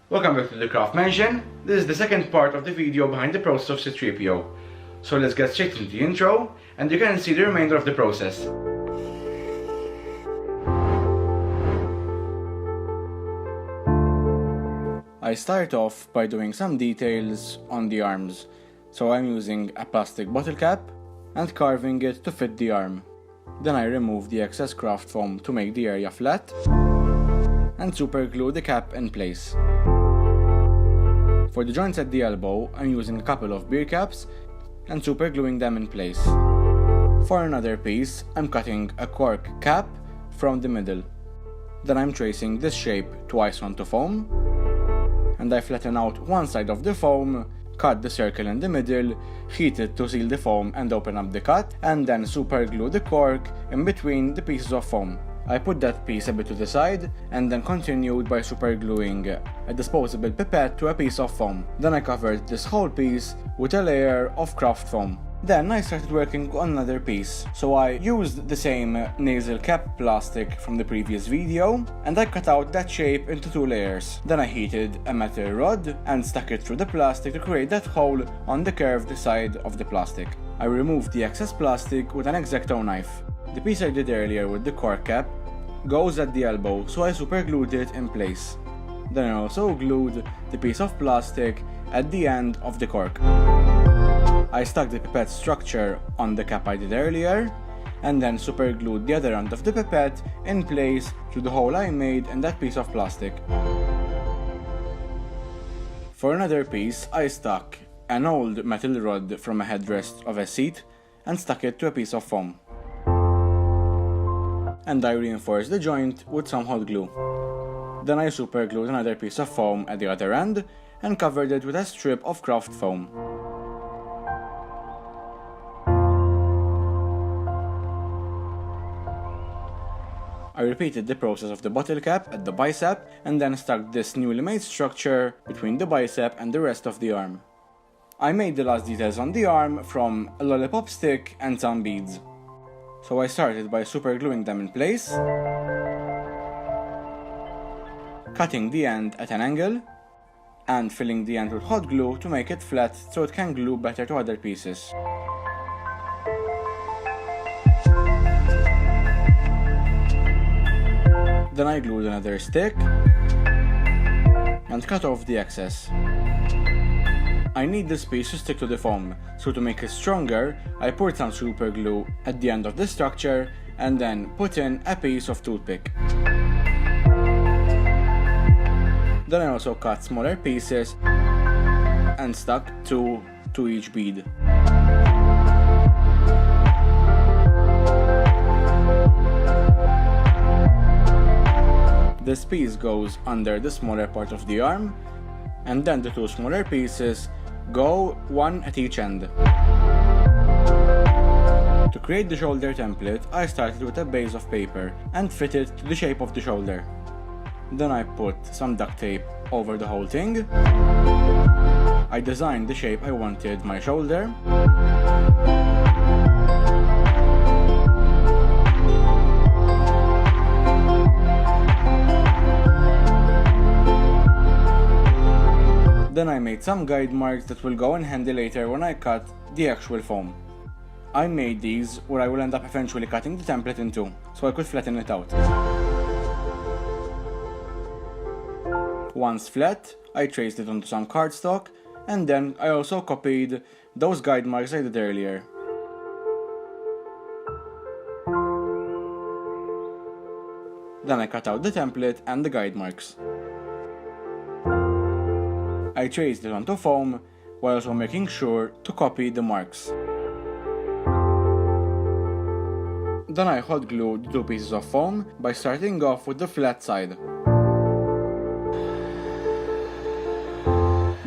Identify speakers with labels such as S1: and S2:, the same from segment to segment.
S1: Welcome back to the Craft Mansion. This is the second part of the video behind the process of C-3PO. So let's get straight into the intro and you can see the remainder of the process. I start off by doing some details on the arms. So I'm using a plastic bottle cap and carving it to fit the arm. Then I remove the excess craft foam to make the area flat and super glue the cap in place. For the joints at the elbow, I'm using a couple of beer caps and super gluing them in place. For another piece, I'm cutting a cork cap from the middle. Then I'm tracing this shape twice onto foam, and I flatten out one side of the foam, cut the circle in the middle, heat it to seal the foam and open up the cut, and then super glue the cork in between the pieces of foam. I put that piece a bit to the side and then continued by super gluing a disposable pipette to a piece of foam. Then I covered this whole piece with a layer of craft foam. Then I started working on another piece. So I used the same nasal cap plastic from the previous video and I cut out that shape into two layers. Then I heated a metal rod and stuck it through the plastic to create that hole on the curved side of the plastic. I removed the excess plastic with an X-Acto knife. The piece I did earlier with the cork cap goes at the elbow, so I super glued it in place. Then I also glued the piece of plastic at the end of the cork. I stuck the pipette structure on the cap I did earlier, and then super glued the other end of the pipette in place through the hole I made in that piece of plastic. For another piece, I stuck an old metal rod from a headrest of a seat and stuck it to a piece of foam. And I reinforced the joint with some hot glue. Then I super glued another piece of foam at the other end and covered it with a strip of craft foam. I repeated the process of the bottle cap at the bicep and then stuck this newly made structure between the bicep and the rest of the arm. I made the last details on the arm from a lollipop stick and some beads. So I started by super gluing them in place, cutting the end at an angle, and filling the end with hot glue to make it flat so it can glue better to other pieces. Then I glued another stick and cut off the excess. I need this piece to stick to the foam, so to make it stronger, I poured some super glue at the end of the structure and then put in a piece of toothpick. Then I also cut smaller pieces and stuck two to each bead. This piece goes under the smaller part of the arm, and then the two smaller pieces go one at each end. To create the shoulder template, I started with a base of paper and fit it to the shape of the shoulder. Then I put some duct tape over the whole thing. I designed the shape I wanted my shoulder. Then I made some guide marks that will go in handy later when I cut the actual foam. I made these where I will end up eventually cutting the template in two, so I could flatten it out. Once flat, I traced it onto some cardstock, and then I also copied those guide marks I did earlier. Then I cut out the template and the guide marks. I traced it onto foam while also making sure to copy the marks. Then I hot glued the two pieces of foam by starting off with the flat side.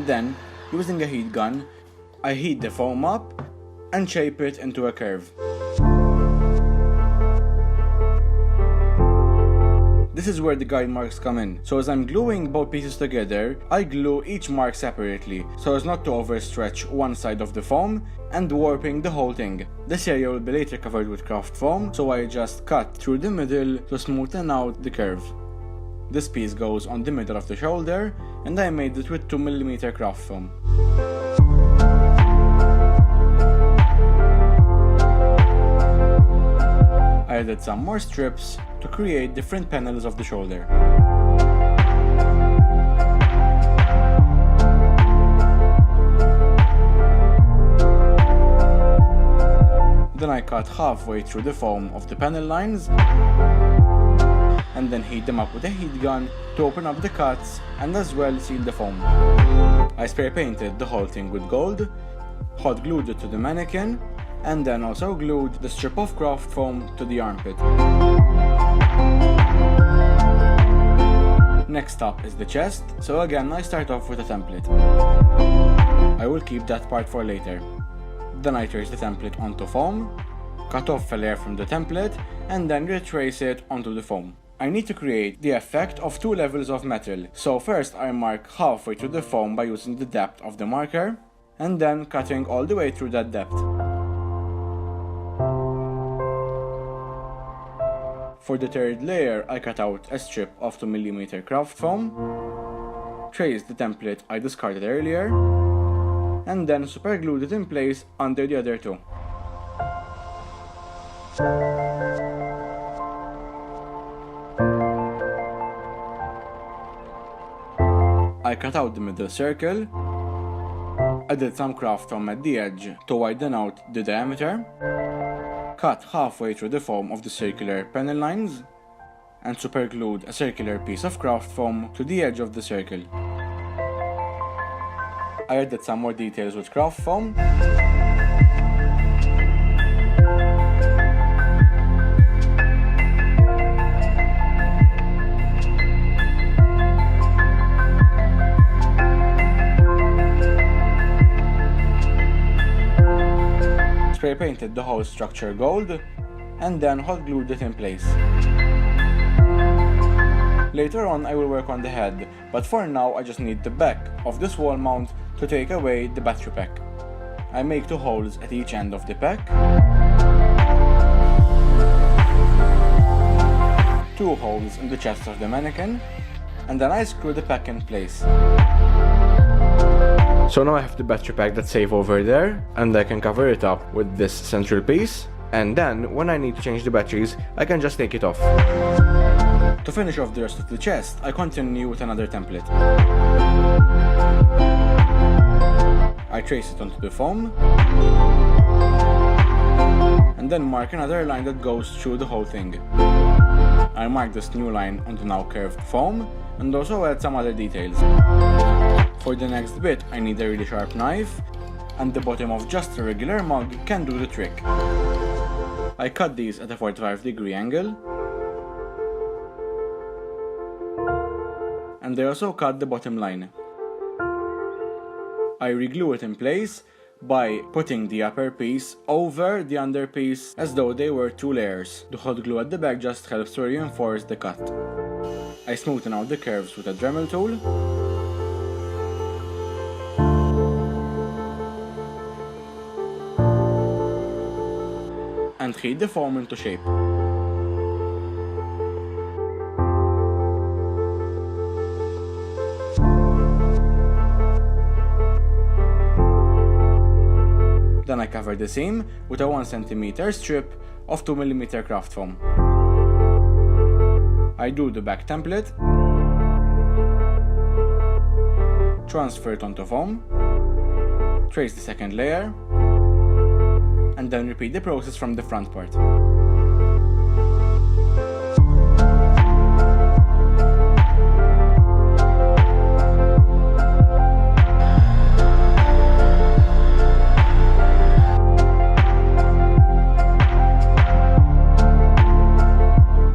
S1: Then, using a heat gun, I heat the foam up and shape it into a curve. This is where the guide marks come in. So as I'm gluing both pieces together, I glue each mark separately, so as not to overstretch one side of the foam and warping the whole thing. This area will be later covered with craft foam, so I just cut through the middle to smoothen out the curve. This piece goes on the middle of the shoulder, and I made it with 2mm craft foam. I added some more strips to create different panels of the shoulder. Then I cut halfway through the foam of the panel lines and then heat them up with a heat gun to open up the cuts and as well seal the foam. I spray painted the whole thing with gold, hot glued it to the mannequin, and then also glued the strip of craft foam to the armpit. Next up is the chest, so again I start off with a template. I will keep that part for later. Then I trace the template onto foam, cut off a layer from the template, and then retrace it onto the foam. I need to create the effect of two levels of metal, so first I mark halfway through the foam by using the depth of the marker, and then cutting all the way through that depth. For the third layer, I cut out a strip of 2mm craft foam, traced the template I discarded earlier, and then super glued it in place under the other two. I cut out the middle circle, added some craft foam at the edge to widen out the diameter, cut halfway through the foam of the circular panel lines, and super glued a circular piece of craft foam to the edge of the circle. I added some more details with craft foam, spray painted the whole structure gold, and then hot glued it in place. Later on I will work on the head, but for now I just need the back of this wall mount to take away the battery pack. I make 2 holes at each end of the pack, 2 holes in the chest of the mannequin, and then I screw the pack in place. So now I have the battery pack that's safe over there, and I can cover it up with this central piece, and then when I need to change the batteries, I can just take it off. To finish off the rest of the chest, I continue with another template. I trace it onto the foam, and then mark another line that goes through the whole thing. I mark this new line on the now curved foam, and also add some other details. For the next bit, I need a really sharp knife, and the bottom of just a regular mug can do the trick. I cut these at a 45-degree angle, and I also cut the bottom line. I reglue it in place by putting the upper piece over the under piece as though they were 2 layers. The hot glue at the back just helps to reinforce the cut. I smoothen out the curves with a Dremel tool, and heat the foam into shape. Then I cover the seam with a 1 cm strip of 2mm craft foam. I do the back template, transfer it onto foam, trace the second layer, and then repeat the process from the front part.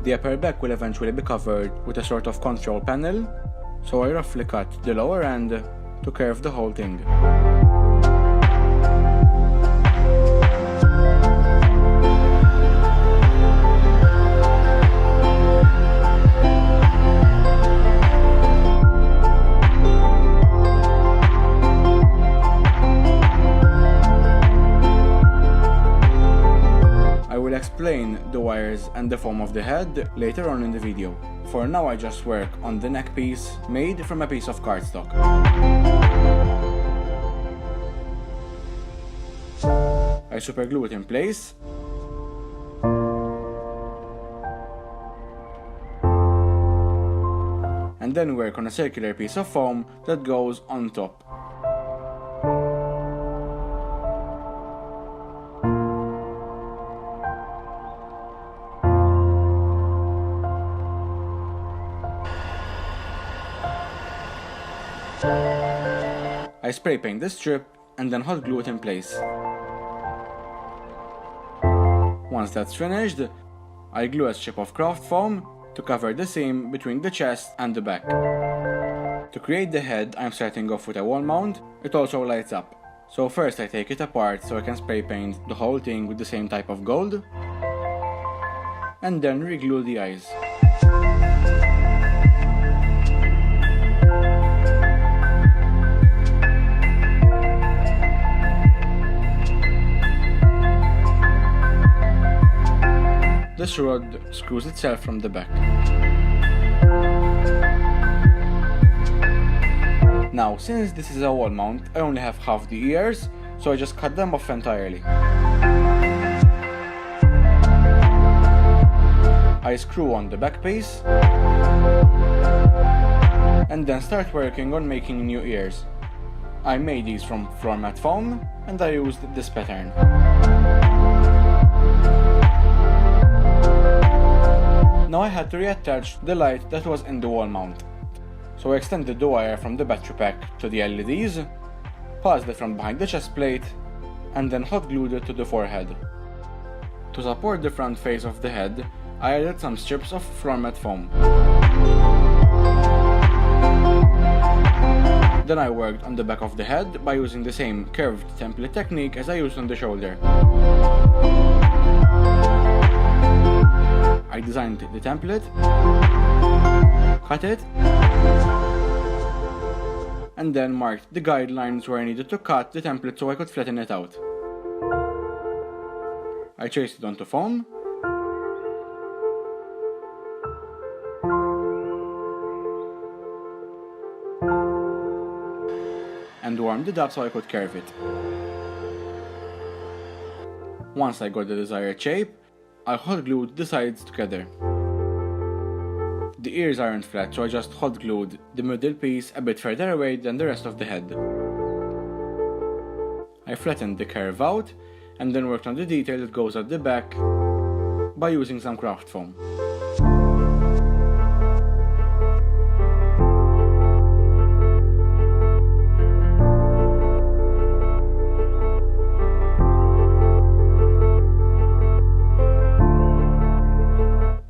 S1: The upper back will eventually be covered with a sort of control panel, so I roughly cut the lower end to curve the whole thing. I will explain the wires and the foam of the head later on in the video. For now I just work on the neck piece made from a piece of cardstock. I superglue it in place and then work on a circular piece of foam that goes on top. I spray paint the strip and then hot glue it in place. Once that's finished, I glue a strip of craft foam to cover the seam between the chest and the back. To create the head, I'm starting off with a wall mount. It also lights up. So first I take it apart so I can spray paint the whole thing with the same type of gold, and then re-glue the eyes. This rod screws itself from the back. Now, since this is a wall mount, I only have half the ears, so I just cut them off entirely. I screw on the back piece and then start working on making new ears. I made these from floor mat foam and I used this pattern. Now I had to reattach the light that was in the wall mount. So I extended the wire from the battery pack to the LEDs, passed it from behind the chest plate, and then hot glued it to the forehead. To support the front face of the head, I added some strips of floor mat foam. Then I worked on the back of the head by using the same curved template technique as I used on the shoulder. I designed the template, cut it, and then marked the guidelines where I needed to cut the template so I could flatten it out. I traced it onto foam, and warmed it up so I could curve it. Once I got the desired shape, I hot glued the sides together. The ears aren't flat, so I just hot glued the middle piece a bit further away than the rest of the head. I flattened the curve out and then worked on the detail that goes at the back by using some craft foam.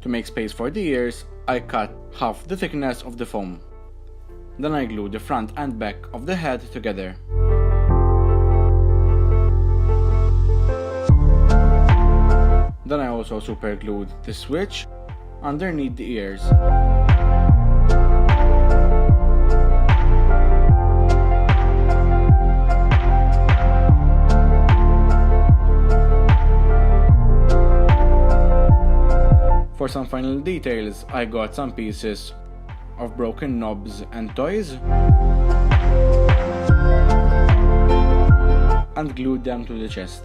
S1: To make space for the ears, I cut half the thickness of the foam. Then I glued the front and back of the head together. Then I also super glued the switch underneath the ears. For some final details, I got some pieces of broken knobs and toys and glued them to the chest.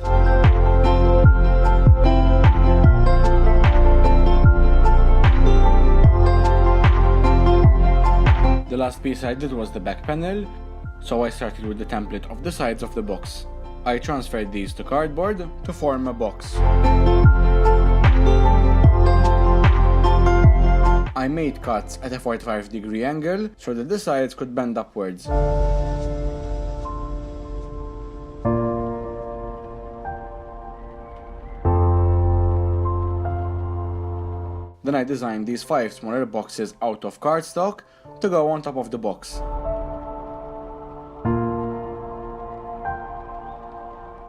S1: The last piece I did was the back panel, so I started with the template of the sides of the box. I transferred these to cardboard to form a box. I made cuts at a 45-degree angle so that the sides could bend upwards. Then I designed these 5 smaller boxes out of cardstock to go on top of the box.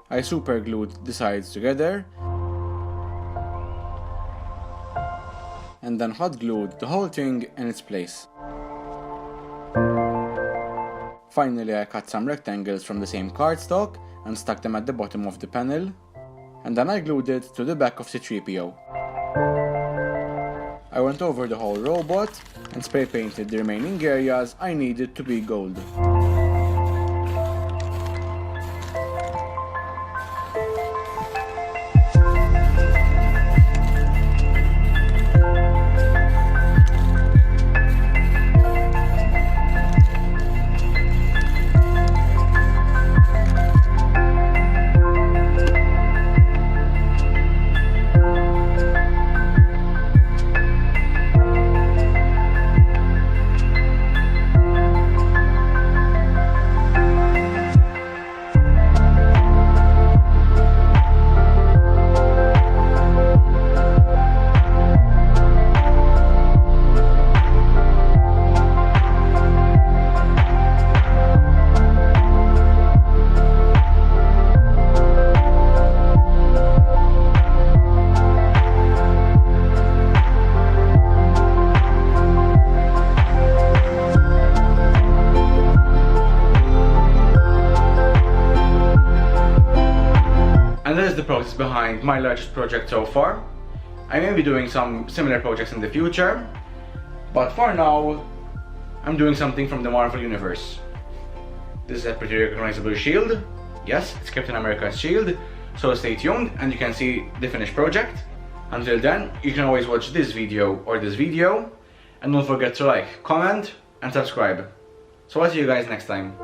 S1: I super glued the sides together and then hot glued the whole thing in its place. Finally, I cut some rectangles from the same cardstock and stuck them at the bottom of the panel, and then I glued it to the back of C-3PO. I went over the whole robot and spray painted the remaining areas I needed to be gold. And that is the process behind my largest project so far. I may be doing some similar projects in the future, but for now, I'm doing something from the Marvel Universe. This is a pretty recognizable shield. Yes, it's Captain America's shield, so stay tuned and you can see the finished project. Until then, you can always watch this video or this video, and don't forget to like, comment and subscribe. So I'll see you guys next time.